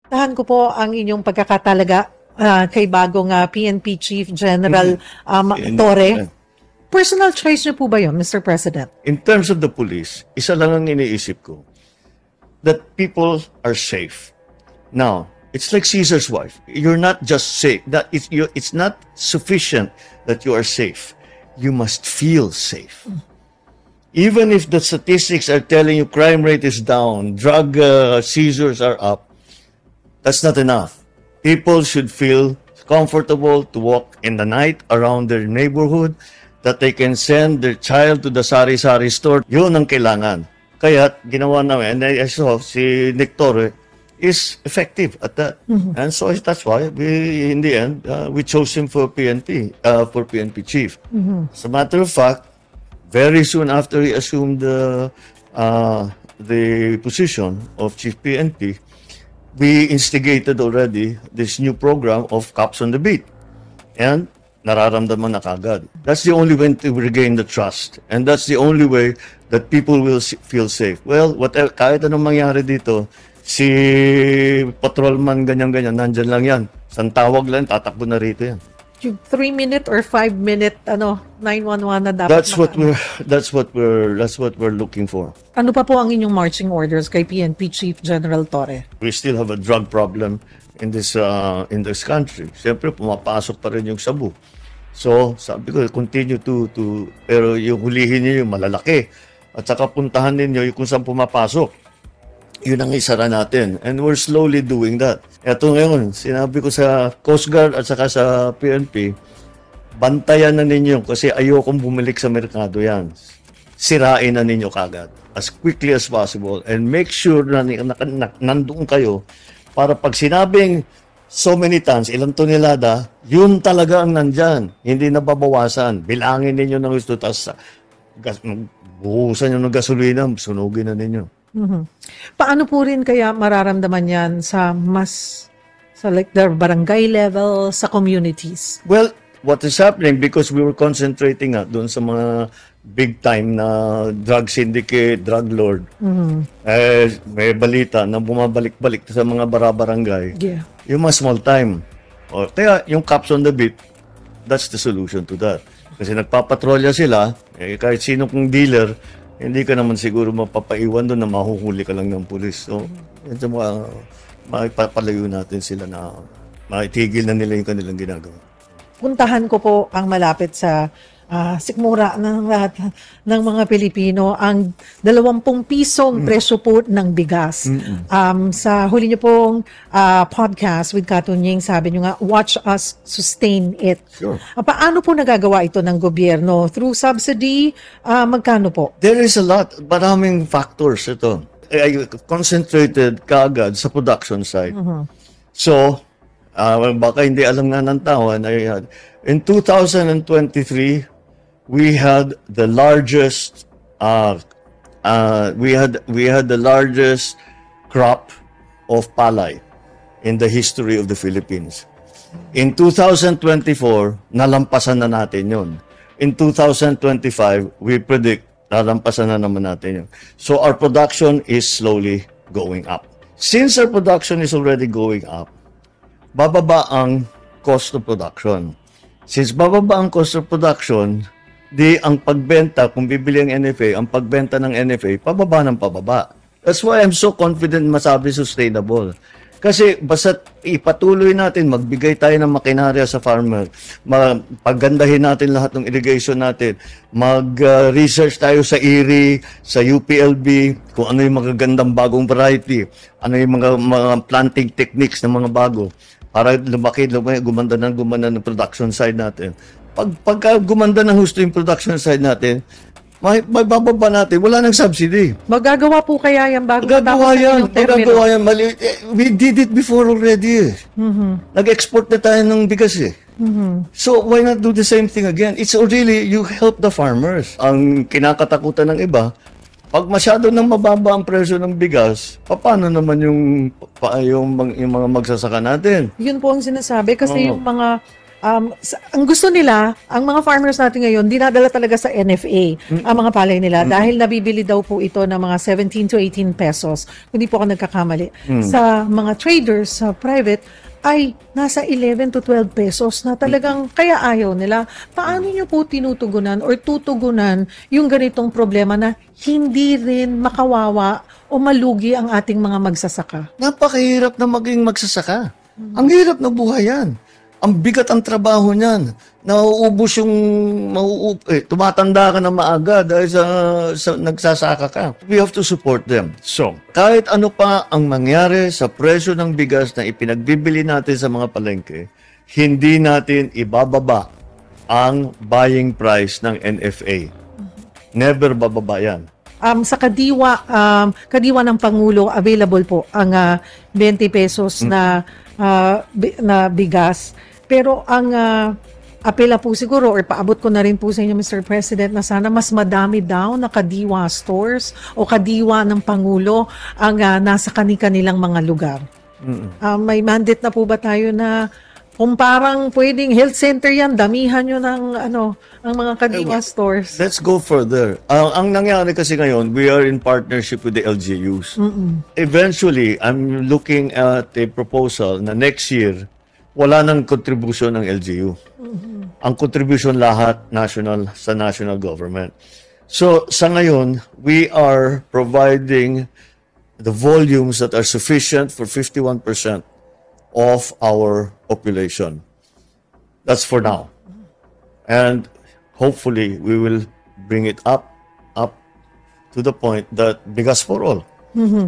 Tahan ko po ang inyong pagkakatalaga kay bagong PNP Chief General Torre. Personal choice niyo po ba yun, Mr. President? In terms of the police, isa lang ang iniisip ko, that people are safe. Now, it's like Caesar's wife. You're not just safe. It's not sufficient that you are safe. You must feel safe. Even if the statistics are telling you crime rate is down, drug seizures are up, that's not enough. People should feel comfortable to walk in the night around their neighborhood, that they can send their child to the sari-sari store. Yun ang kailangan. Kaya ginawa namin, and I saw si Nick Torre is effective at that. And so that's why we, in the end, we chose him for PNP chief. As a matter of fact, very soon after he assumed the position of chief PNP, we instigated already this new program of Cops on the Beat. And nararamdaman na kagad. That's the only way to regain the trust. And that's the only way that people will feel safe. Well, whatever, kahit anong mangyari dito, si patrolman ganyan-ganyan, nandyan lang yan. Isang tawag lang, tatakbo na rito yan. Yung 3-minute or 5-minute 911 na dapat that's what we're looking for. Ano pa po ang inyong marching orders kay PNP Chief General Torre? We still have a drug problem in this country. Siyempre pumapasok pa rin yung sabu. So, sabi ko, continue pero yung hulihin niyo yung malalaki. At saka puntahan ninyo yung kung saan pumapasok. Yun ang isara natin. And we're slowly doing that. Eto ngayon, sinabi ko sa Coast Guard at saka sa PNP, bantayan na ninyo kasi ayokong bumalik sa merkado yan. Sirain na ninyo kagad as quickly as possible and make sure na nandoon kayo para pag sinabing so many tons, ilang tonelada, yun talaga ang nandyan. Hindi na babawasan. Bilangin ninyo ng gusto, tapos buhusan nyo ng gasolina, sunugin na ninyo. Paano po rin kaya mararamdaman yan sa like the barangay level, sa communities? Well, what is happening, because we were concentrating doon sa mga big time na drug syndicate, drug lord, may balita na bumabalik-balik sa mga barangay. Yeah. Yung mga small time. Kaya yung Cops on the Beat, that's the solution to that. Kasi nagpapatrolya sila, kahit sino kong dealer, hindi ka naman siguro mapapaiwan doon na mahuhuli ka lang ng pulis. So, yan sa mga maipapalayo natin sila na maitigil na nila yung kanilang ginagawa. Puntahan ko po ang malapit sa sikmura ng lahat ng mga Pilipino ang 20 pisong presyo po ng bigas. Sa huli niyo pong podcast with Katunying, sabi niyo nga, watch us sustain it. Sure. Paano po nagagawa ito ng gobyerno? Through subsidy? Magkano po? There is a lot, maraming factors ito. I concentrated kaagad sa production side. So, baka hindi alam nga ng tao, in 2023, we had the largest the largest crop of palay in the history of the Philippines. In 2024, nalampasan na natin yun. In 2025, we predict nalampasan na naman natin yun. So our production is slowly going up. Since our production is already going up, bababa ang cost of production. Since bababa ang cost of production, ang pagbenta, kung bibili ang NFA, ang pagbenta ng NFA, pababa ng pababa. That's why I'm so confident masabi sustainable. Kasi basta ipatuloy natin, magbigay tayo ng makinarya sa farmer, paggandahin natin lahat ng irrigation natin, mag-research tayo sa IRRI, sa UPLB, kung ano yung magagandang bagong variety, ano yung mga planting techniques ng mga bago, para lumaki, gumanda ng production side natin. Pagka gumanda ng husto yung production side natin, may bababa natin, wala nang subsidy. Magagawa po kaya yan bago magagawa yan. We did it before already. Nag-export na tayo ng bigas eh. So why not do the same thing again? It's really, you help the farmers. Ang kinakatakutan ng iba, pag masyado nang mababa ang presyo ng bigas, paano naman yung mga magsasaka natin? Yun po ang sinasabi kasi yung mga ang gusto nila, ang mga farmers natin ngayon, dinadala talaga sa NFA ang mga palay nila dahil nabibili daw po ito ng mga 17 to 18 pesos. Hindi po ako nagkakamali. Sa mga traders, sa private, ay nasa 11 to 12 pesos na talagang kaya ayaw nila. Paano nyo po tinutugunan or tutugunan yung ganitong problema na hindi rin makawawa o malugi ang ating mga magsasaka? Napakahirap na maging magsasaka. Ang hirap na buhay yan. Ang bigat ang trabaho niyan. Nauubos yung tumatanda ka na maaga dahil sa nagsasaka ka. We have to support them. So, kahit ano pa ang mangyari sa presyo ng bigas na ipinagbibili natin sa mga palengke, hindi natin ibababa ang buying price ng NFA. Never bababa yan. Sa kadiwa ng Pangulo, available po ang 20 pesos na bigas. Pero ang apela po siguro or paabot ko na rin po sa inyo, Mr. President, na sana mas madami daw na kadiwa stores o kadiwa ng Pangulo ang nasa kanilang mga lugar. May mandate na po ba tayo na kung parang pwedeng health center yan, damihan nyo ng ang mga kadiwa stores? Let's go further. Ang nangyari kasi ngayon, we are in partnership with the LGUs. Eventually, I'm looking at a proposal na next year, wala nang contribution ng LGU. Ang contribution lahat sa national government. So, sa ngayon, we are providing the volumes that are sufficient for 51% of our population. That's for now. And hopefully, we will bring it up to the point that bigas for all.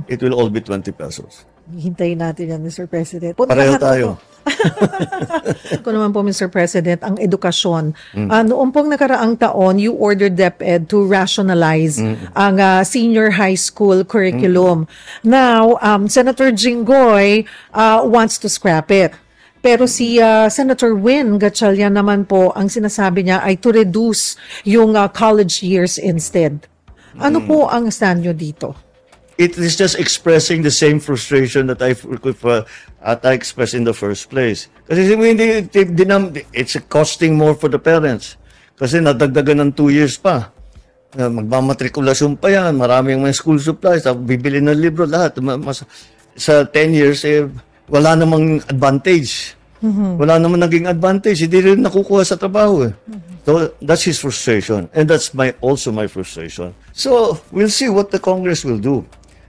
It will all be 20 pesos. Hintayin natin yan, Mr. President. Pareho tayo. Ako naman po, Mr. President, ang edukasyon. Noong pong nakaraang taon, you ordered DepEd to rationalize ang senior high school curriculum. Now, Senator Jinggoy wants to scrap it. Pero si Senator Win Gatchalian naman po, ang sinasabi niya ay to reduce yung college years instead. Ano po ang stand nyo dito? It is just expressing the same frustration that I expressed in the first place. Kasi it's costing more for the parents. Kasi nadagdagan ng 2 years pa. Magmamatrikulasyon pa yan. Maraming mga school supplies. Bibili ng libro lahat. Sa 10 years, wala namang advantage. Wala namang naging advantage. Hindi rin nakukuha sa trabaho. So that's his frustration. And that's also my frustration. So we'll see what the Congress will do.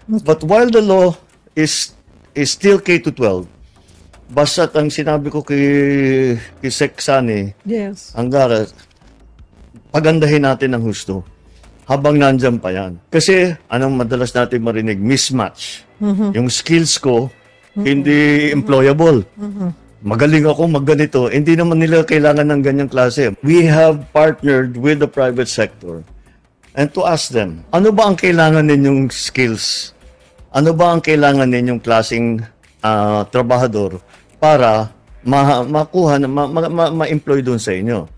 But while the law is still K-12, basta't ang sinabi ko kay Sec Sani, yes, Angara, pagandahin natin ng husto habang nandyan pa yan. Kasi anong madalas natin marinig? Mismatch. Yung skills ko, hindi employable. Magaling ako magganito, hindi naman nila kailangan ng ganyang klase. We have partnered with the private sector and to ask them, ano ba ang kailangan ninyong skills? Ano ba ang kailangan ninyong klaseng trabahador para makuha, ma-employ doon sa inyo?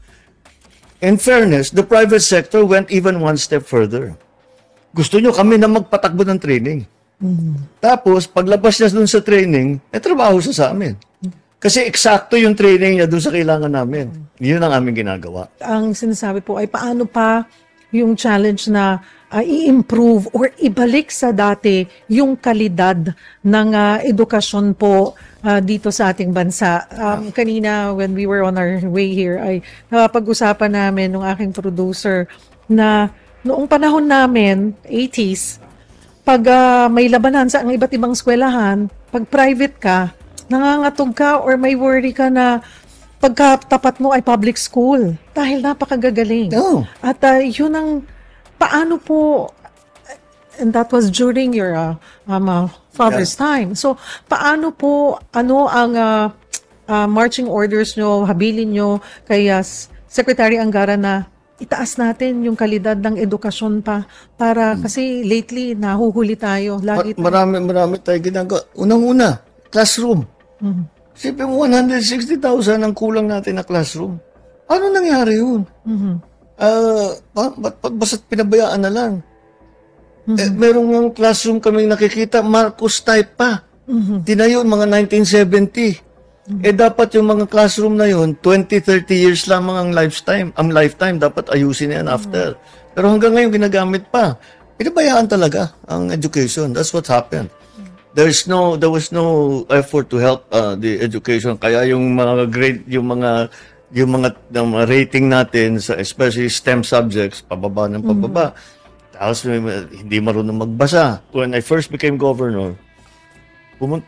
In fairness, the private sector went even one step further. Gusto nyo kami na magpatakbo ng training. Tapos, paglabas niya doon sa training, trabaho siya sa amin. Kasi eksakto yung training niya doon sa kailangan namin. Yun ang aming ginagawa. Ang sinasabi po ay paano pa yung challenge na i-improve or ibalik sa dati yung kalidad ng edukasyon po dito sa ating bansa. Kanina when we were on our way here ay napag-usapan namin ng aking producer na noong panahon namin, 80s, pag may labanan sa ang iba't ibang eskwelahan, pag private ka, nangangatog ka or may worry ka na pagkatapat mo ay public school dahil napakagagaling. Oh. At yun ang paano po, and that was during your father's time. So, paano po, ano ang marching orders nyo, habilin nyo kay Secretary Angara na itaas natin yung kalidad ng edukasyon pa para kasi lately nahuhuli tayo. Lagi tayo. Marami tayo ginagawa. Unang-una, classroom. Sipin mo, 160,000 ang kulang natin na classroom. Ano nangyari yun? Basta't pinabayaan na lang. Merong ng classroom kaming nakikita, Marcos type pa. Tinayo, mga 1970. Eh dapat yung mga classroom na yun, 20, 30 years lamang ang lifetime, dapat ayusin yan after. Pero hanggang ngayon ginagamit pa. Pinabayaan talaga ang education. That's what happened. There was no effort to help the education. Kaya yung mga grade, yung mga rating natin sa especially STEM subjects, pababa ng pababa. Tapos hindi marunong magbasa. When I first became governor,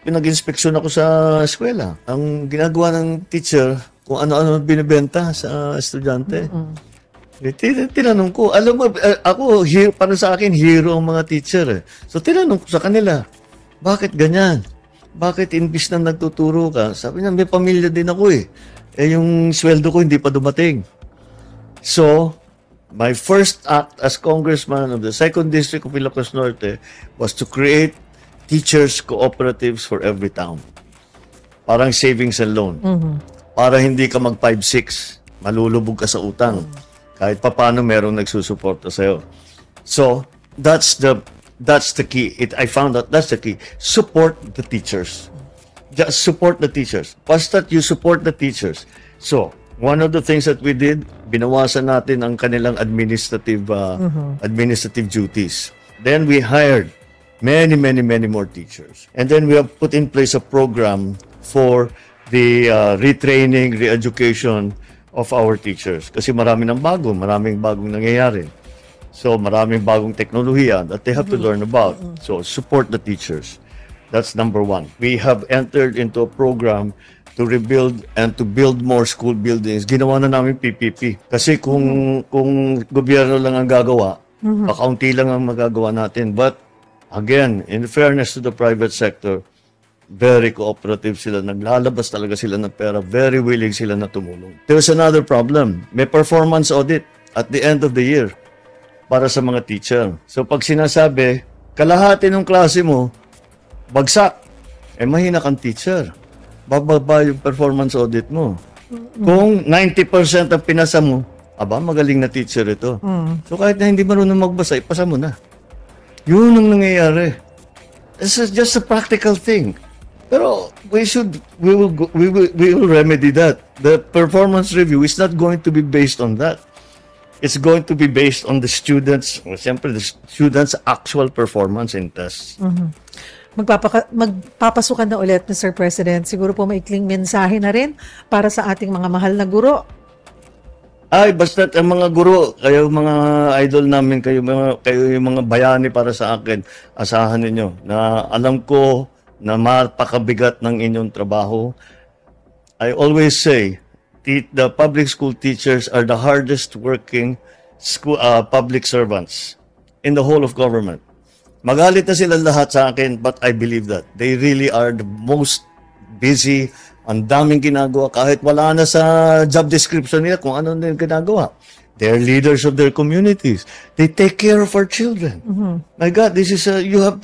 pinag-inspeksyon ako sa eskwela. Ang ginagawa ng teacher, kung ano-ano binibenta sa estudyante. Tinanong ko, alam mo, ako, para sa akin, hero ang mga teacher. So, tinanong ko sa kanila, bakit ganyan? Bakit imbis na nagtuturo ka? Sabi niya, may pamilya din ako eh. Eh, yung sweldo ko hindi pa dumating. So, my first act as congressman of the 2nd District of Ilocos Norte was to create teachers cooperatives for every town. Parang savings and loan. Para hindi ka mag 5-6, malulubog ka sa utang. Kahit papaano merong nagsusuporta sa'yo. So, that's the key. I found out that's the key. Support the teachers. Just support the teachers. Basta you support the teachers. So, one of the things that we did, binawasan natin ang kanilang administrative duties. Then we hired many more teachers. And then we have put in place a program for the retraining, re-education of our teachers. Kasi maraming bagong nangyayari. So maraming bagong teknolohiya that they have to learn about. So support the teachers. That's number one. We have entered into a program to rebuild and to build more school buildings. Ginawa na namin PPP. Kasi kung gobyerno lang ang gagawa, pakaunti lang ang magagawa natin. But again, in fairness to the private sector, very cooperative sila. Naglalabas talaga sila ng pera. Very willing sila na tumulong. There's another problem. May performance audit at the end of the year para sa mga teacher. So pag sinasabi, kalahati ng klase mo, bagsak, eh mahina kang teacher. Bababa yung performance audit mo. Kung 90% ang pinasa mo, magaling na teacher ito. So kahit na hindi marunong magbasa, ipasa mo na. Yun ang nangyayari. This is just a practical thing. Pero we will remedy that. The performance review is not going to be based on that. It's going to be based on the students' actual performance in tests. Magpapasukan na ulit, Mr. President. Siguro po maikling mensahe na rin para sa ating mga mahal na guro. Basta ang mga guro, kayo mga idol namin, kayo yung mga bayani para sa akin, asahan ninyo na alam ko na mapakabigat ng inyong trabaho. I always say, the public school teachers are the hardest working public servants in the whole of government. Magalit na sila lahat sa akin, but I believe that. They really are the most busy. Ang daming ginagawa. Kahit wala na sa job description nila kung ano na ginagawa. They're leaders of their communities. They take care of our children. My God, this is we have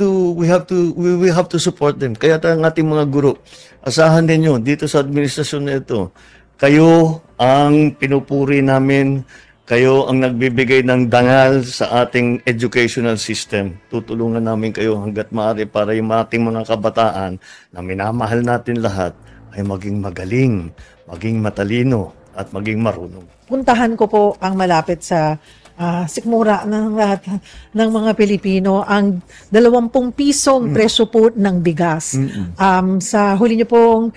to support them. Kaya ang ating mga guro, asahan ninyo dito sa administrasyon na ito. Kayo ang pinupuri namin. Kayo ang nagbibigay ng dangal sa ating educational system. Tutulungan namin kayo hanggat maaari para yung ating mga kabataan na minamahal natin lahat ay maging magaling, maging matalino, at maging marunong. Puntahan ko po ang malapit sa sikmura ng lahat ng mga Pilipino ang 20 pisong presyo po ng bigas. Sa huli niyo pong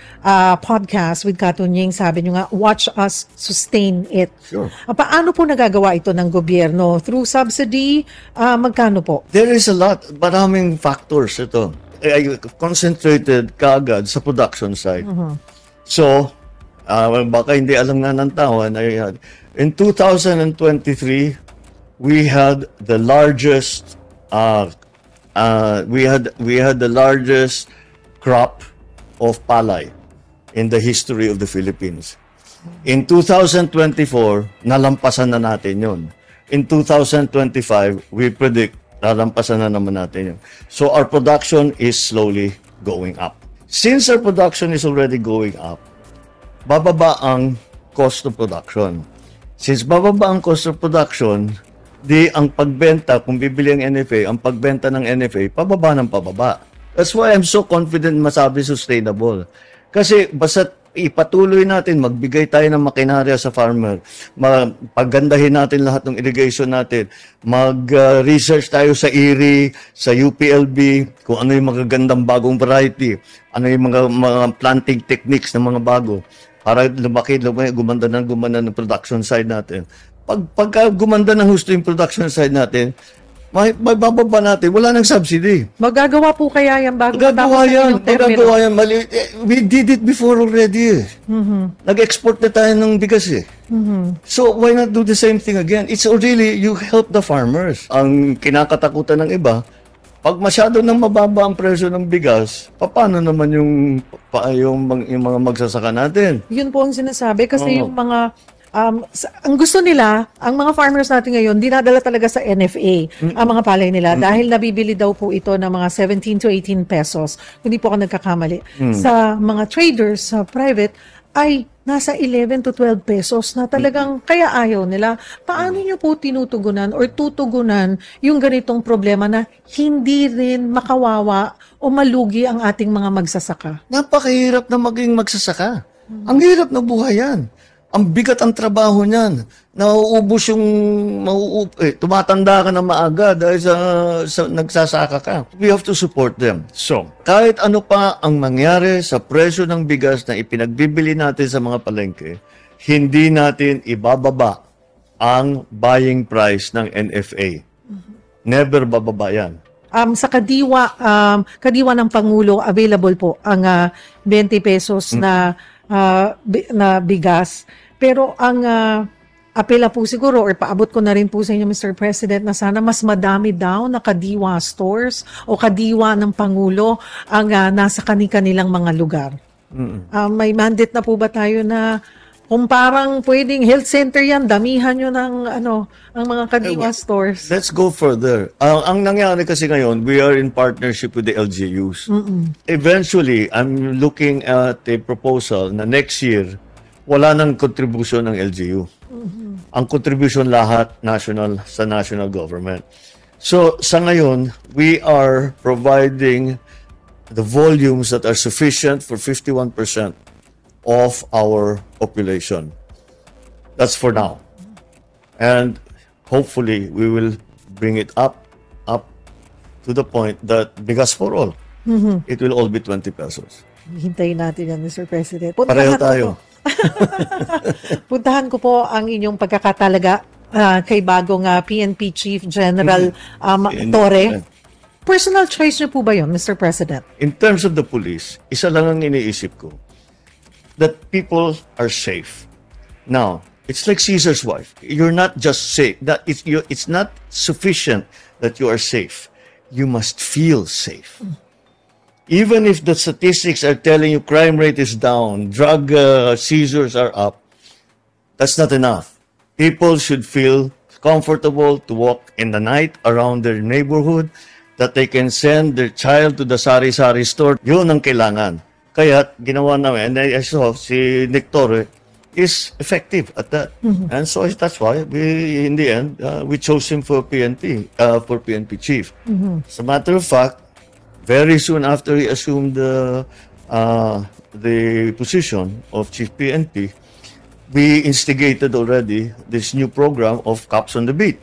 podcast with Katunying, sabi niyo nga, watch us sustain it. Sure. Paano po nagagawa ito ng gobyerno? Through subsidy? Magkano po? There is a lot, maraming factors ito. I concentrated kaagad sa production side. So, baka hindi alam nga ng tao, in 2023, we had the largest crop of palay in the history of the Philippines. In 2024, nalampasan na natin yun. In 2025, we predict nalampasan na naman natin yun. So our production is slowly going up. Since our production is already going up, bababa ang cost of production. Since bababa ang cost of production, ang pagbenta, kung bibili ang NFA, ang pagbenta ng NFA, pababa ng pababa. That's why I'm so confident masabi sustainable. Kasi basta ipatuloy natin, magbigay tayo ng makinarya sa farmer, paggandahin natin lahat ng irrigation natin, mag-research tayo sa IRRI, sa UPLB, kung ano yung magagandang bagong variety, ano yung mga planting techniques ng mga bago, para gumanda ng production side natin. Pagka gumanda ng husto yung production side natin, may bababa natin, wala nang subsidy. Magagawa po kaya yan bago Magagawa matapos yan. ang termino? Magagawa yan. We did it before already. Nag-export na tayo ng bigas eh. So why not do the same thing again? It's really, you help the farmers. Ang kinakatakutan ng iba, pag masyado nang mababa ang presyo ng bigas, paano naman yung mga magsasaka natin? Yun po ang sinasabi kasi yung mga ang gusto nila, ang mga farmers natin ngayon, dinadala talaga sa NFA ang mga palay nila dahil nabibili daw po ito ng mga 17 to 18 pesos. Hindi po ako nagkakamali. Sa mga traders, sa private, ay nasa 11 to 12 pesos na talagang kaya ayaw nila. Paano nyo po tinutugunan or tutugunan yung ganitong problema na hindi rin makawawa o malugi ang ating mga magsasaka? Napakahirap na maging magsasaka. Ang hirap na buhay yan. Ang bigat ang trabaho niyan. Nauubos yung tumatanda ka na maaga dahil sa nagsasaka ka. We have to support them. So, kahit ano pa ang mangyari sa presyo ng bigas na ipinagbibili natin sa mga palengke, hindi natin ibababa ang buying price ng NFA. Never bababa yan. Sa kadiwa ng Pangulo, available po ang 20 pesos na bigas. Pero ang apela po siguro or paabot ko na rin po sa inyo, Mr. President, na sana mas madami daw na kadiwa stores o kadiwa ng Pangulo ang nasa kanilang mga lugar. May mandate na po ba tayo na kung parang pwedeng health center yan, damihan nyo ng ang mga kadiwa stores? Let's go further. Ang nangyari kasi ngayon, we are in partnership with the LGUs. Eventually, I'm looking at a proposal na next year, wala nang contribution ng LGU. Ang contribution lahat sa national government. So, sa ngayon, we are providing the volumes that are sufficient for 51% of our population. That's for now. And hopefully, we will bring it up to the point that bigas for all. It will all be 20 pesos. Hintayin natin yan, Mr. President. Pareho tayo. Puntahan ko po ang inyong pagkakatalaga kay bagong PNP Chief General Torre. Personal choice niyo po ba yun, Mr. President? In terms of the police, isa lang ang iniisip ko, that people are safe. Now, it's like Caesar's wife. You're not just safe. It's not sufficient that you are safe. You must feel safe. Even if the statistics are telling you crime rate is down, drug seizures are up, that's not enough. People should feel comfortable to walk in the night around their neighborhood, that they can send their child to the sari-sari store. Yun ang kailangan. Kaya ginawa namin, and I saw si Nick Torre is effective at that. And so that's why we, in the end, we chose him for PNP chief. As a matter of fact, very soon after he assumed the position of Chief PNP, we instigated already this new program of Cops on the Beat.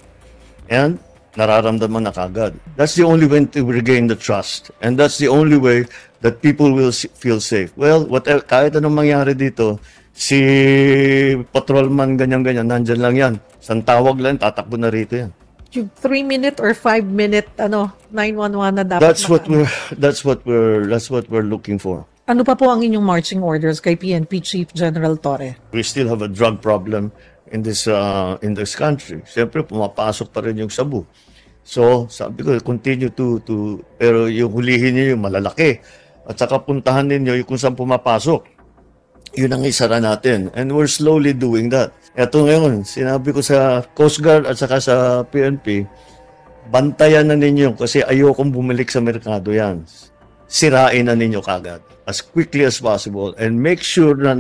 And nararamdaman na kagad. That's the only way to regain the trust. And that's the only way that people will feel safe. Well, whatever, kahit anong mangyari dito, si patrolman ganyan-ganyan, nandyan lang yan. Isang tawag lang, tatakbo na rito yan. Yung 3-minute or 5-minute 911 na dapat that's what we're looking for. Ano pa po ang inyong marching orders kay PNP Chief General Torre? We still have a drug problem in this country. Siyempre pumapasok pa rin yung sabu. So, sabi ko continue to pero yung hulihin niyo yung malalaki at saka puntahan niyo yung kung saan pumapasok. Yun ang isara natin. And we're slowly doing that. Ito ngayon, sinabi ko sa Coast Guard at saka sa PNP, bantayan na ninyo kasi ayokong bumalik sa merkado yan. Sirain na ninyo kagad as quickly as possible and make sure na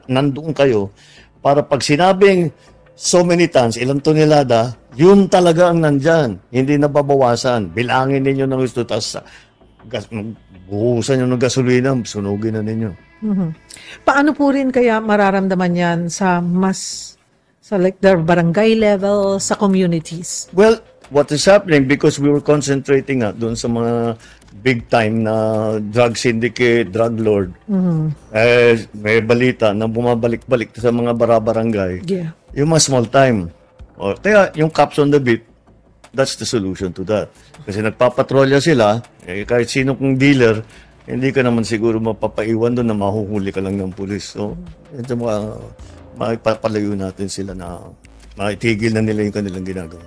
nandoon kayo para pag sinabing so many tons, ilang tonelada, yun talaga ang nandyan. Hindi na babawasan. Bilangin ninyo ng gusto, tapos buhusan nyo ng gasolina, sunugin na ninyo. Paano po rin kaya mararamdaman yan sa like the barangay level, sa communities? Well, what is happening, because we were concentrating doon sa mga big time na drug syndicate, drug lord, may balita na bumabalik-balik sa mga barangay. Yeah. Yung mga small time. Kaya yung cops on the beat, that's the solution to that. Kasi nagpapatrolya sila, kahit sino kong dealer, hindi ka naman siguro mapapaiwan doon na mahuhuli ka lang ng pulis. So, ito makapalayo natin sila na maitigil na nila yung kanilang ginagawa.